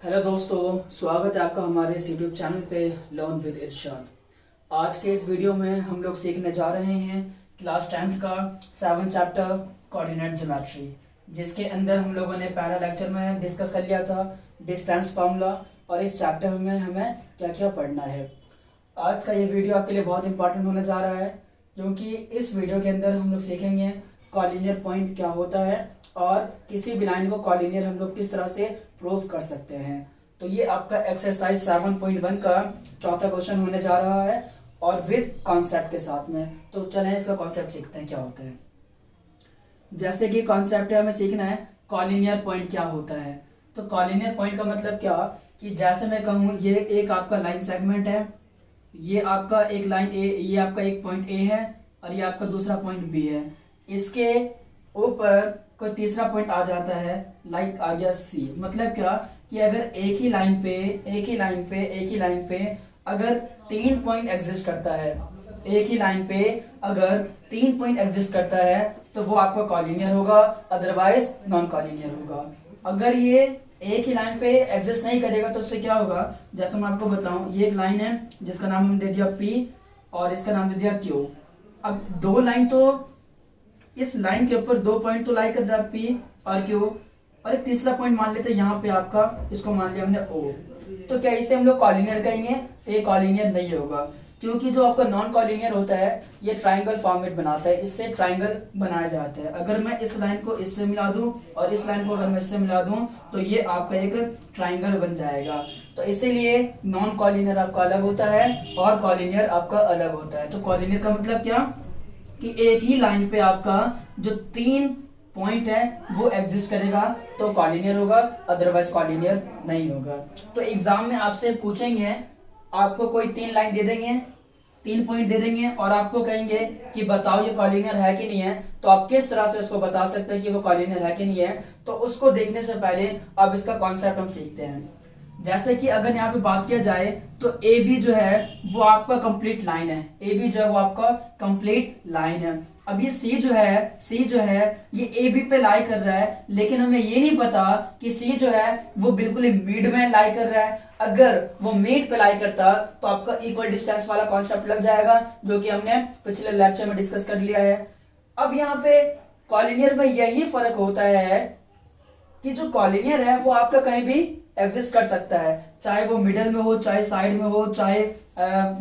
Hello दोस्तों, स्वागत है आपका हमारे इस यूट्यूब चैनल पे लर्न विद इरशाद। आज के इस वीडियो में हम लोग सीखने जा रहे हैं क्लास 10th का 7 चैप्टर कोऑर्डिनेट ज्योमेट्री, जिसके अंदर हम लोगों ने पहला लेक्चर में डिस्कस कर लिया था डिस्टेंस फार्मूला और इस चैप्टर में हमें क्या क्या पढ़ना है। आज का ये वीडियो आपके लिए बहुत इंपॉर्टेंट होने जा रहा है, क्योंकि इस वीडियो के अंदर हम लोग सीखेंगे कॉलिनियर पॉइंट क्या होता है और किसी भी लाइन को कॉलिनियर हम लोग किस तरह से प्रूव कर सकते हैं। तो ये आपका एक्सरसाइज 7.1 का चौथा क्वेश्चन होने जा रहा है और विद कॉन्सेप्ट के साथ में। तो चलें इसका कॉन्सेप्ट सीखते हैं क्या होता है। जैसे कि कॉन्सेप्ट है, हमें सीखना है कॉलिनियर पॉइंट क्या होता है। तो कॉलिनियर पॉइंट का मतलब क्या कि जैसे मैं कहूँ ये एक आपका लाइन सेगमेंट है, ये आपका एक लाइन ए, ये आपका एक पॉइंट ए है और ये आपका दूसरा पॉइंट बी है। इसके ऊपर कोई तीसरा पॉइंट आ जाता है, लाइक आ गया सी। मतलब क्या कि अगर एक ही लाइन पे अगर 3 पॉइंट एग्जिस्ट करता है, एक ही लाइन पे अगर 3 पॉइंट एग्जिस्ट करता है तो वो आपका कॉलिनियर होगा, अदरवाइज नॉन कॉलिनियर होगा। अगर ये एक ही लाइन पे एग्जिस्ट नहीं करेगा तो उससे क्या होगा, जैसे मैं आपको बताऊं, ये एक लाइन है जिसका नाम हमने दे दिया P और इसका नाम दे दिया Q। अब दो लाइन, तो इस लाइन के ऊपर 2 पॉइंट तो लाई कर रहा है P और Q, और एक तीसरा पॉइंट मान लेते हैं यहाँ पे आपका, इसको मान लिया हमने O। तो क्या इसे हम लोग कॉलिनियर कहेंगे? तो ये कॉलिनियर नहीं होगा, क्योंकि जो आपका नॉन कॉलिनियर होता है ये ट्राइंगल फॉर्मेट बनाता है, इससे ट्राइंगल बनाया जाता है। अगर मैं इस लाइन को इससे मिला दूं और इस लाइन को अगर मैं इससे मिला दूं तो ये आपका एक ट्राइंगल बन जाएगा। तो इसीलिए नॉन कॉलिनियर आपका अलग होता है और कॉलिनियर आपका अलग होता है। तो कॉलिनियर का मतलब क्या कि एक ही लाइन पे आपका जो 3 पॉइंट है वो एग्जिस्ट करेगा तो कॉलिनियर होगा, अदरवाइज कॉलिनियर नहीं होगा। तो एग्जाम में आपसे पूछेंगे, आपको कोई 3 लाइन दे देंगे, 3 पॉइंट दे देंगे और आपको कहेंगे कि बताओ ये कॉलिनियर है कि नहीं है। तो आप किस तरह से उसको बता सकते हैं कि वो कॉलिनियर है कि नहीं है? तो उसको देखने से पहले अब इसका कॉन्सेप्ट हम सीखते हैं। जैसे कि अगर यहाँ पे बात किया जाए तो ए बी जो है वो आपका कंप्लीट लाइन है, ए बी जो है वो आपका कंप्लीट लाइन है। अब ये सी जो है ये ए बी पे लाई कर रहा है, लेकिन हमें ये नहीं पता कि सी जो है वो बिल्कुल ही मिड में लाई कर रहा है। अगर वो मिड पे लाई करता तो आपका इक्वल डिस्टेंस वाला कॉन्सेप्ट लग जाएगा, जो कि हमने पिछले लेक्चर में डिस्कस कर लिया है। अब यहाँ पे कॉलिनियर में यही फर्क होता है कि जो कॉलिनियर है वो आपका कहीं भी एग्जिस्ट कर सकता है, चाहे वो मिडल में हो, चाहे साइड में हो, चाहे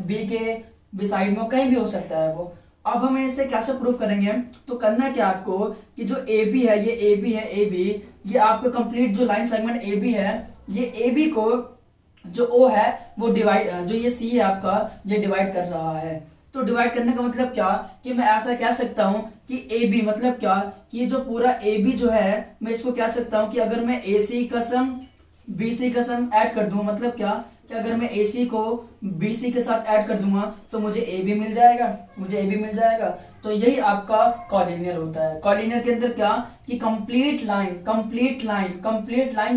बी के बी साइड में हो, कहीं भी हो सकता है वो। अब हम इसे कैसे प्रूफ करेंगे? तो करना क्या आपको कि जो ए बी है, ये ए बी है, ए बी ये आपका कंप्लीट जो लाइन सेगमेंट ए बी है, ये ए बी को जो ओ है वो डिवाइड, जो ये सी है आपका, ये डिवाइड कर रहा है। तो डिवाइड करने का मतलब क्या कि मैं ऐसा कह सकता हूं कि ए बी मतलब क्या कि ये जो पूरा ए बी जो है मैं इसको कह सकता हूं कि अगर मैं ए सी का सम बी सी का सम ऐड कर दूं, मतलब क्या कि अगर मैं ए सी को बी सी के साथ ऐड कर दूंगा तो मुझे ए बी मिल जाएगा, तो यही आपका कॉलिनियर होता है। कॉलिनियर के अंदर क्या कि कंप्लीट लाइन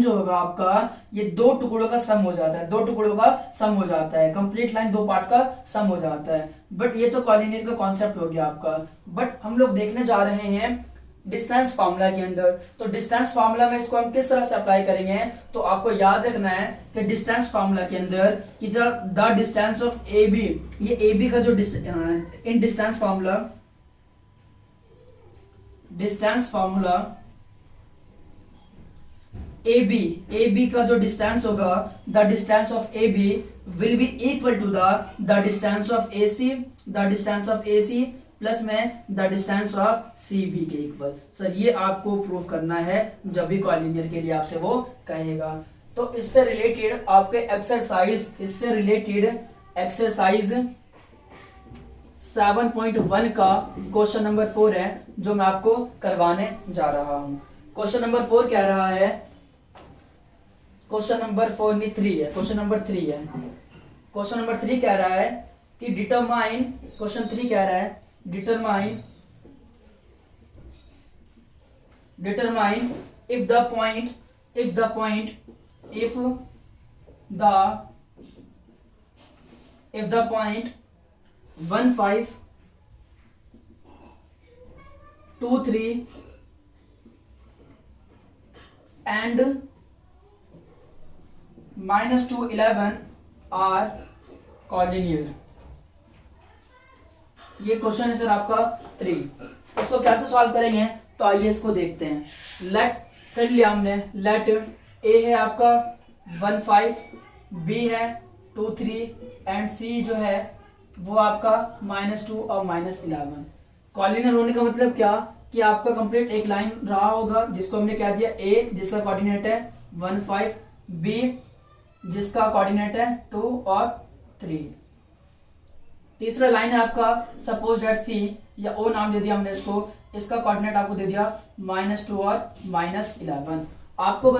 जो होगा आपका, ये 2 टुकड़ों का सम हो जाता है, 2 टुकड़ों का सम हो जाता है, कंप्लीट लाइन 2 पार्ट का सम हो जाता है। बट ये तो कॉलिनियर का कॉन्सेप्ट हो गया आपका। बट हम लोग देखने जा रहे हैं डिस्टेंस फार्मूला के अंदर। तो डिस्टेंस फार्मूला में इसको हम किस तरह से अप्लाई करेंगे? तो आपको याद रखना है कि डिस्टेंस फार्मूला के अंदर कि जब the distance of A B, ये ए बी का जो इन डिस्टेंस फार्मूला ए बी का जो डिस्टेंस होगा, the distance of A B will be equal to the distance of A C plus में the distance of C B के equal. Sir ये आपको प्रूफ करना है जब भी कॉलिनियर के लिए आपसे वो कहेगा। तो इससे रिलेटेड आपके एक्सरसाइज 7.1 का क्वेश्चन नंबर 4 है जो मैं आपको करवाने जा रहा हूं। क्वेश्चन नंबर 4 कह रहा है, क्वेश्चन नंबर 4 नहीं 3 है, क्वेश्चन नंबर 3 है। क्वेश्चन नंबर 3 कह रहा है कि determine if the point 1 5 2 3 and -2 11 are collinear. ये क्वेश्चन है सर आपका 3। इसको कैसे सॉल्व करेंगे तो आइए इसको देखते हैं। लेट कर लिया हमने, लेट ए है आपका 1 5, बी है 2 3 एंड सी जो है वो आपका -2 और -11। कॉलिनियर होने का मतलब क्या कि आपका कंप्लीट एक लाइन रहा होगा जिसको हमने क्या दिया, ए जिसका कोऑर्डिनेट है 1 5, बी जिसका कोऑर्डिनेट है 2 और 3। तीसरा लाइन है आपका सपोज दैट सी या ओ नाम दे दिया हमने इसको, इसका कोऑर्डिनेट आपको दे दिया -2 और -11। आपको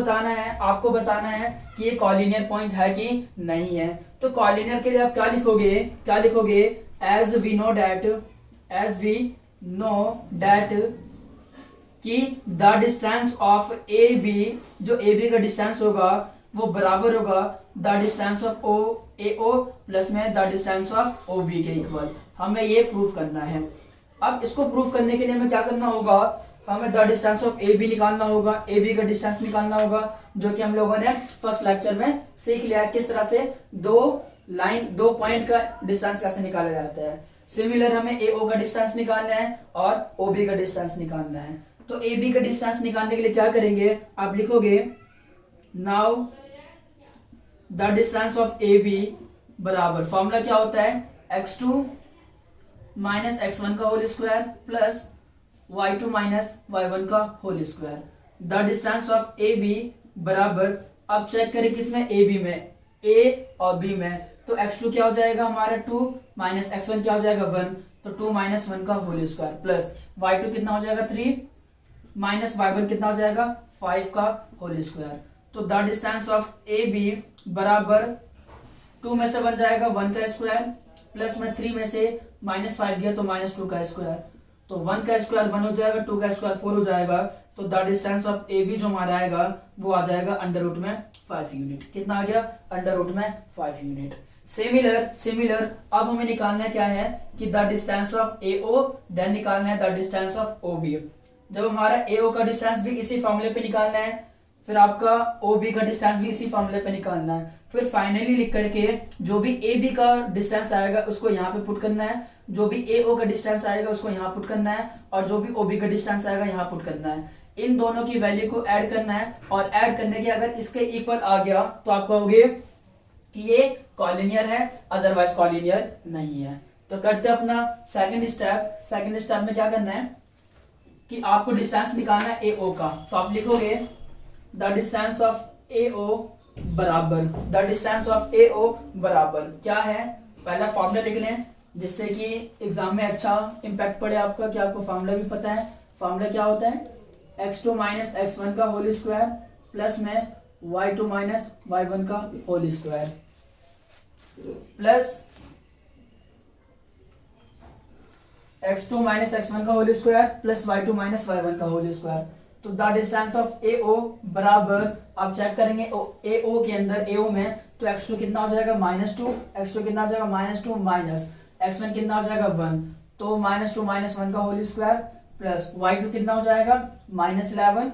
बताना है कि ये कॉलिनियर पॉइंट है कि नहीं है। तो कॉलिनियर के लिए आप क्या लिखोगे, एज वी नो दैट कि the distance of A B, जो ए बी का डिस्टेंस होगा वो बराबर होगा the distance of A O plus में the distance of O B के इक्वल। हमें ये प्रूफ करना है। अब इसको प्रूफ करने के लिए हमें क्या करना होगा, हमें the distance of A B निकालना होगा, ए बी का डिस्टेंस निकालना होगा, जो कि हम लोगों ने फर्स्ट लेक्चर में सीख लिया है किस तरह से दो पॉइंट का डिस्टेंस कैसे निकाला जाता है। सिमिलर हमें ए ओ का डिस्टेंस निकालना है और ओ बी का डिस्टेंस निकालना है। तो ए बी का डिस्टेंस निकालने के लिए क्या करेंगे, आप लिखोगे now the distance of A B बराबर, फॉर्मूला क्या होता है, x2 माइनस x1 का whole square plus y2 minus y1 का whole square. The distance of A B बराबर, अब चेक करें किसमें, ए बी में, ए और बी में। तो x2 क्या हो जाएगा हमारा 2 माइनस x1 क्या हो जाएगा 1, तो 2 माइनस 1 का होल स्क्वायर प्लस y2 कितना हो जाएगा 3 माइनस y1 कितना हो जाएगा 5 का होल स्क्वायर। तो the distance of A B बराबर 2 में से बन जाएगा 1 का स्क्वायर प्लस में 3 में से -5 गया तो -2 का स्क्वायर। तो 1 का स्क्वायर 1 हो जाएगा, 2 का स्क्वायर 4 हो जाएगा। तो the distance of A B जो हमारा आएगा वो आ जाएगा अंडर रूट में 5 यूनिट। कितना आ गया, अंडर रूट में 5 यूनिट। सिमिलर अब हमें निकालना क्या है कि the distance of A O, then निकालना है the distance of O B. जब हमारा ए ओ का डिस्टेंस भी इसी फॉर्मूले पे निकालना है, फिर आपका ओ बी का डिस्टेंस भी इसी फॉर्मूले पे निकालना है, फिर फाइनली लिख करके जो भी ए बी का डिस्टेंस आएगा उसको यहाँ पे पुट करना है, जो भी ए ओ का डिस्टेंस आएगा उसको यहाँ पुट करना है, और जो भी ओ बी का डिस्टेंस आएगा यहाँ पुट करना है। इन दोनों की वैल्यू को ऐड करना है, और ऐड करने के अगर इसके इक्वल आ गया तो आप कहोगे कि ये कॉलिनियर है, अदरवाइज कॉलिनियर नहीं है। तो करते अपना सेकंड स्टेप में क्या करना है कि आपको डिस्टेंस निकालना है ए ओ का। तो आप लिखोगे द डिस्टेंस ऑफ ए ओ बराबर क्या है, पहला फॉर्मूला लिख लें जिससे कि एग्जाम में अच्छा इंपैक्ट पड़े आपका, कि आपको फॉर्मूला भी पता है। फॉर्मूला क्या होता है, x2 माइनस x1 का होल स्क्वायर प्लस में y2 माइनस y1 का whole square plus x2 minus x1 का whole square plus y2 minus y1 का होल स्क्वायर। तो द डिस्टेंस ऑफ ए ओ बराबर, आप चेक करेंगे ए ओ के अंदर, ए ओ में तो x2 कितना हो जाएगा -2, x2 कितना हो जाएगा -2 माइनस x1 कितना हो जाएगा 1, तो -2 माइनस 1 का होल स्क्वायर प्लस y2 कितना हो जाएगा -11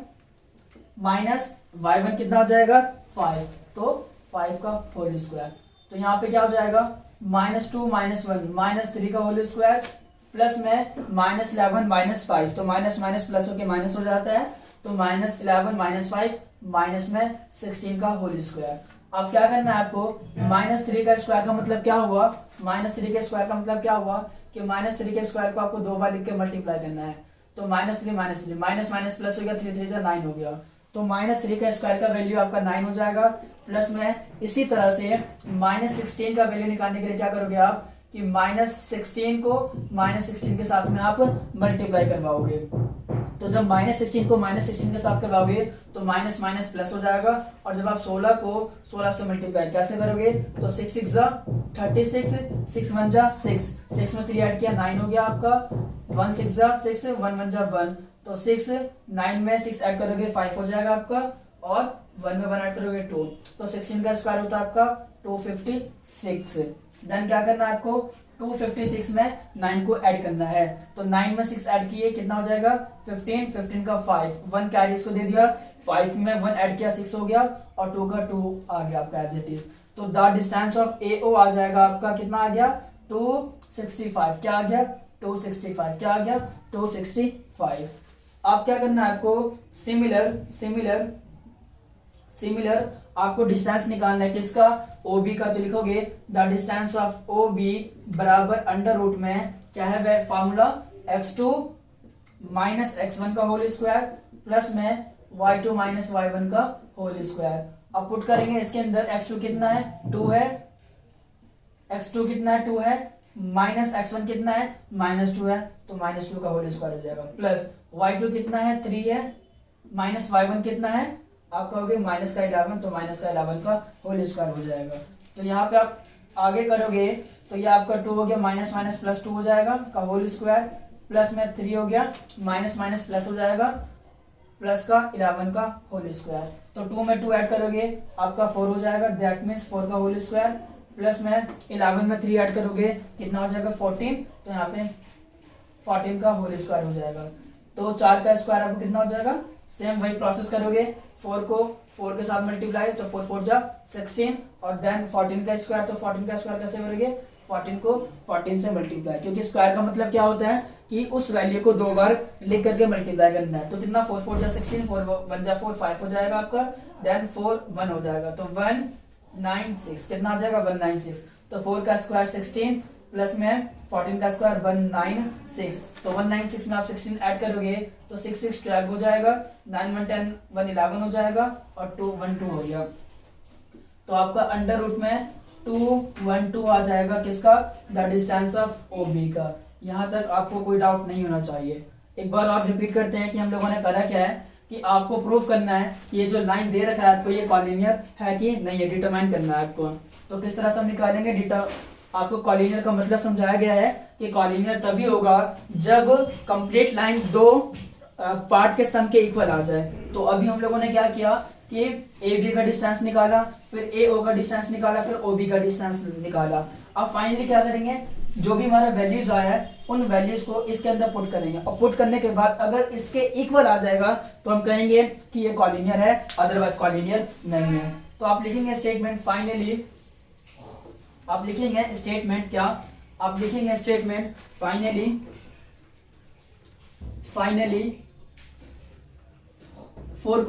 माइनस y1 कितना हो जाएगा 5, तो 5 का होल स्क्वायर। तो यहाँ पे क्या हो जाएगा -2 माइनस 1 -3 का होल स्क्वायर प्लस में -11 माइनस 5, तो माइनस माइनस प्लस होके माइनस हो जाता है, तो -11 माइनस 5 माइनस में 16 का होल स्क्वायर। अब क्या करना है आपको, -3 का स्क्वायर का मतलब क्या हुआ, -3 के स्क्वायर का मतलब क्या हुआ कि -3 के स्क्वायर को आपको 2 बार लिख के मल्टीप्लाई करना है। तो -3 माइनस माइनस प्लस हो गया, 3 3 9 हो गया, तो -3 का स्क्वायर का वैल्यू आपका 9 हो जाएगा। प्लस में इसी तरह से -16 का वैल्यू निकालने के लिए क्या करोगे आप कि -16 को -16 के साथ में आप मल्टीप्लाई करवाओगे। तो जब -16 को -16 के साथ करवाओगे तो माइनस माइनस प्लस हो जाएगा, और जब आप 16 को 16 से मल्टीप्लाई कैसे करोगे, तो 6 6 जा 36, 6 1 जा 6, 6 में 3 ऐड किया 9 हो गया आपका, 1 6 जा 6, 1 1 जा 1, तो 6 9 में 6 ऐड करोगे 5 हो जाएगा आपका, और 1 में 1 ऐड करोगे 2, तो 16 का स्क्वायर होता है आपका 256। देन क्या करना है आपको, 256 में 9 को ऐड करना है, तो 9 में 6 ऐड किए कितना हो जाएगा 15, 15 का 5, 1 कैरी इसको दे दिया, 5 में 1 ऐड किया 6 हो गया और 2 का 2 आ गया आपका एज इट इज। तो द डिस्टेंस ऑफ AO आ जाएगा आपका कितना आ गया 265, क्या आ गया 265, क्या आ गया 265। आप क्या करना है आपको सिमिलर आपको डिस्टेंस निकालना है किसका OB का, तो लिखोगे द डिस्टेंस ऑफ OB बराबर अंडर रूट में क्या है वह फॉर्मूला x2 माइनस x1 का होल स्क्वायर प्लस में y2 माइनस y1 का होल स्क्वायर। अब पुट करेंगे इसके अंदर x2 कितना है 2 है, x2 कितना है 2 है, माइनस x1 कितना है -2 है, तो -2 का होल स्क्वायर हो जाएगा, प्लस y2 कितना है 3 है, माइनस y1 कितना है आप कहोगे माइनस का 11, तो माइनस का 11 का होल स्क्वायर हो जाएगा। तो यहाँ पे आप आगे करोगे तो ये आपका 2 हो गया माइनस माइनस प्लस 2 हो जाएगा का होल स्क्वायर, प्लस में 3 हो गया माइनस माइनस प्लस हो जाएगा प्लस का 11 का होल स्क्वायर। तो 2 में 2 ऐड करोगे आपका 4 हो जाएगा, दैट मीन्स 4 का होल स्क्वायर, प्लस में 11 में 3 ऐड करोगे कितना हो जाएगा 14, तो यहाँ पे 14 का होल स्क्वायर हो जाएगा। तो 4 का स्क्वायर आपको कितना हो जाएगा, सेम वही प्रोसेस करोगे, 4 को 4 के साथ मल्टीप्लाई तो 4 4 जा 16 और देन 14 का स्क्वायर, तो 14 का स्क्वायर कैसे करोगे 14 को 14 से मल्टीप्लाई, क्योंकि स्क्वायर का मतलब क्या होता है कि उस वैल्यू को 2 बार लिख करके मल्टीप्लाई करना है। तो कितना 4 4 जा 16, 4 1 जा 4 5 हो जाएगा आपका, देन 4 1 हो जाएगा, तो 196 कितना आ जाएगा 196। तो 4 का स्क्वायर 16 प्लस में 14 का स्क्वायर 196, तो 196 में आप 16 ऐड करोगे तो 6 6 12 हो जाएगा, 9 1 10 1 11 हो जाएगा और 2 1 2 हो गया। तो आपका अंडर रूट में 2 1 2 आ जाएगा किसका द डिस्टेंस ऑफ OB का। यहाँ तक आपको कोई डाउट नहीं होना चाहिए। एक बार और रिपीट करते हैं कि हम लोगों ने करा क्या है कि आपको प्रूफ करना है कि ये जो लाइन दे रखा है आपको ये कॉलिनियर है कि नहीं है, डिटरमाइन करना है आपको। तो किस तरह से हम निकालेंगे, आपको कॉलिनियर का मतलब समझाया गया है कि कॉलिनियर तभी होगा जब कंप्लीट लाइन 2 पार्ट के सम के इक्वल आ जाए। तो अभी हम लोगों ने क्या किया कि AB का डिस्टेंस निकाला, फिर AO का डिस्टेंस निकाला, फिर OB का डिस्टेंस निकाला। अब फाइनली क्या करेंगे, जो भी हमारा वैल्यूज आया है उन वैल्यूज को इसके अंदर पुट करेंगे और पुट करने के बाद अगर इसके इक्वल आ जाएगा तो हम कहेंगे कि ये कॉलिनियर है, अदरवाइज कॉलिनियर नहीं है। तो आप लिखेंगे स्टेटमेंट फाइनली, आप लिखेंगे स्टेटमेंट क्या, आप लिखेंगे स्टेटमेंट फाइनली फॉर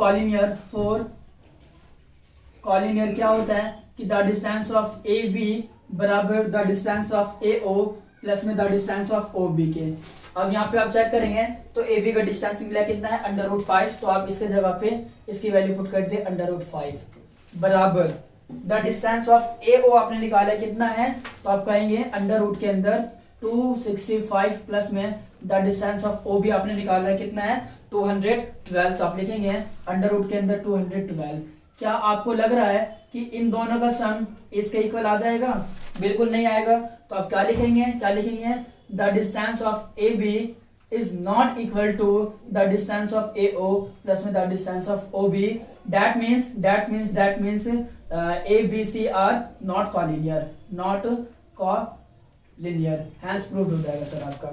कॉलिनियर क्या होता है कि द डिस्टेंस ऑफ AB बराबर the distance of AO plus में द डिस्टेंस ऑफ OB के। अब यहाँ पे आप चेक करेंगे तो AB का डिस्टेंस निकला कितना है √5, तो आप इसके जगह पे इसकी वैल्यू पुट कर दे √5 बराबर द डिस्टेंस ऑफ AO आपने निकाला कितना है, तो आप कहेंगे अंडर रूट के अंदर 265 प्लस में द डिस्टेंस ऑफ OB आपने निकाला है कितना है 212, तो आप लिखेंगे अंडर रूट के अंदर 212। क्या आपको लग रहा है कि इन दोनों का सम इसके इक्वल आ जाएगा, बिल्कुल नहीं आएगा। तो आप क्या लिखेंगे the distance of AB is not equal to the distance of AO plus में the distance of OB, that means ABC are not collinear, hence proved हो जाएगा सर आपका।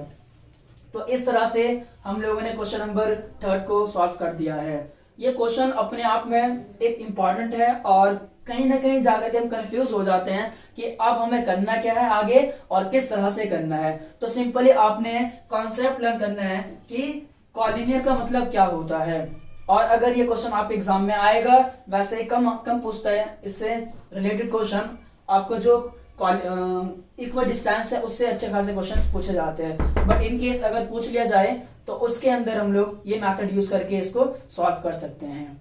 तो इस तरह से हम लोगों ने क्वेश्चन नंबर 3 को सॉल्व कर दिया है। ये क्वेश्चन अपने आप में एक इम्पॉर्टेंट है और कहीं ना कहीं जाकर के हम कंफ्यूज हो जाते हैं कि अब हमें करना क्या है आगे और किस तरह से करना है। तो सिंपली आपने कॉन्सेप्ट लर्न करना है कि कॉलिनियर का मतलब क्या होता है, और अगर ये क्वेश्चन आप एग्जाम में आएगा, वैसे कम पूछता है इससे रिलेटेड क्वेश्चन, आपको जो इक्वल डिस्टेंस है उससे अच्छे खासे क्वेश्चंस पूछे जाते हैं। बट इन केस अगर पूछ लिया जाए तो उसके अंदर हम लोग ये मेथड यूज करके इसको सॉल्व कर सकते हैं।